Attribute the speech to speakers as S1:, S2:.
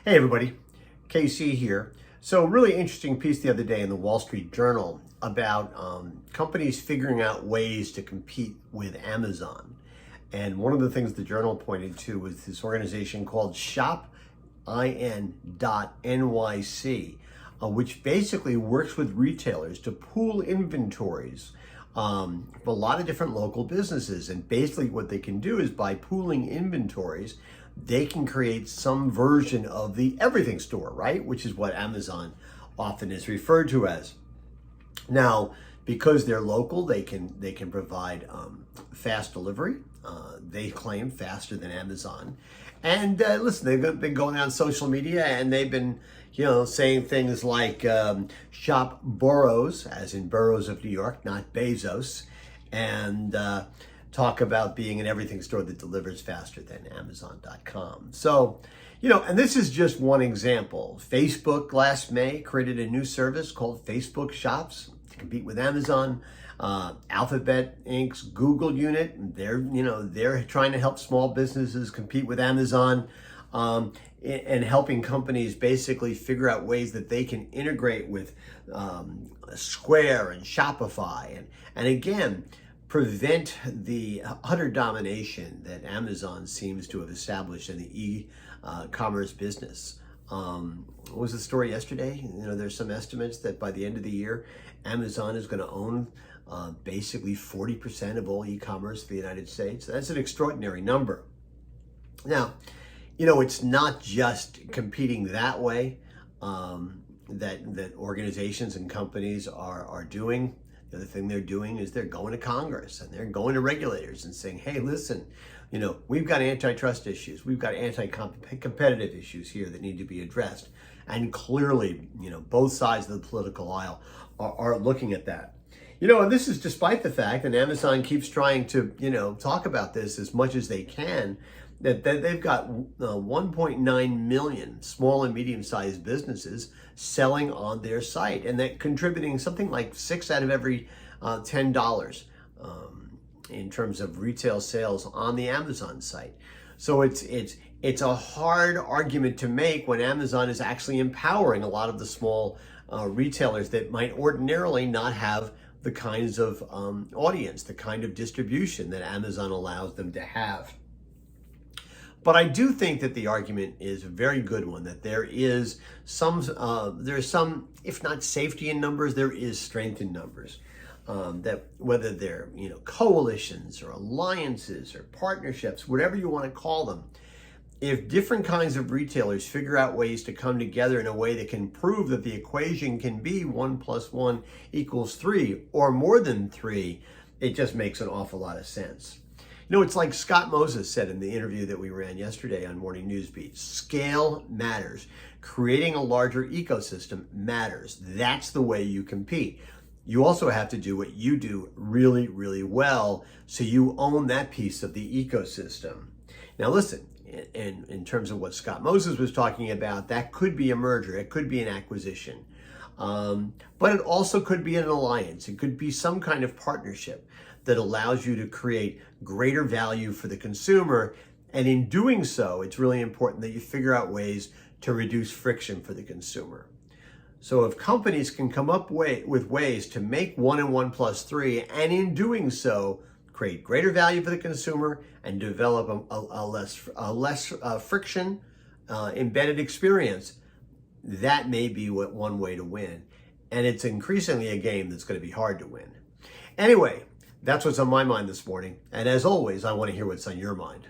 S1: Hey everybody, KC here. So really interesting piece the other day in the Wall Street Journal about companies figuring out ways to compete with Amazon. And one of the things the journal pointed to was this organization called shopin.nyc, which basically works with retailers to pool inventories for a lot of different local businesses. And basically what they can do is by pooling inventories, they can create some version of the everything store, right? Which is what Amazon often is referred to as. Now, because they're local, they can provide fast delivery. They claim faster than Amazon. And listen, they've been going on social media and they've been, saying things like shop boroughs, as in boroughs of New York, not Bezos, and talk about being an everything store that delivers faster than Amazon.com. So, and this is just one example. Facebook last May created a new service called Facebook Shops to compete with Amazon. Alphabet Inc.'s Google unit, they're trying to help small businesses compete with Amazon, and helping companies basically figure out ways that they can integrate with Square and Shopify, and again, prevent the utter domination that Amazon seems to have established in the e-commerce business. What was the story yesterday? There's some estimates that by the end of the year, Amazon is going to own basically 40% of all e-commerce in the United States. That's an extraordinary number. Now, it's not just competing that way that organizations and companies are doing. The other thing they're doing is they're going to Congress and they're going to regulators and saying, hey, listen, we've got antitrust issues. We've got anti-competitive issues here that need to be addressed. And clearly, both sides of the political aisle are looking at that. And this is despite the fact that Amazon keeps trying to, talk about this as much as they can, that they've got 1.9 million small and medium-sized businesses selling on their site, and that contributing something like 6 out of every $10 in terms of retail sales on the Amazon site. So it's a hard argument to make when Amazon is actually empowering a lot of the small retailers that might ordinarily not have the kinds of audience, the kind of distribution that Amazon allows them to have. But I do think that the argument is a very good one, that there's some, if not safety in numbers, there is strength in numbers. That whether they're, coalitions or alliances or partnerships, whatever you want to call them, if different kinds of retailers figure out ways to come together in a way that can prove that the equation can be 1 + 1 = 3 or more than 3, it just makes an awful lot of sense. It's like Scott Moses said in the interview that we ran yesterday on Morning News Beat. Scale matters. Creating a larger ecosystem matters. That's the way you compete. You also have to do what you do really, really well, so you own that piece of the ecosystem. Now listen, in terms of what Scott Moses was talking about, that could be a merger. It could be an acquisition. But it also could be an alliance. It could be some kind of partnership that allows you to create greater value for the consumer. And in doing so, it's really important that you figure out ways to reduce friction for the consumer. So if companies can come up with ways to make 1 and 1 + 3, and in doing so, create greater value for the consumer and develop a less friction embedded experience, that may be one way to win. And it's increasingly a game that's going to be hard to win. Anyway, that's what's on my mind this morning. And as always, I want to hear what's on your mind.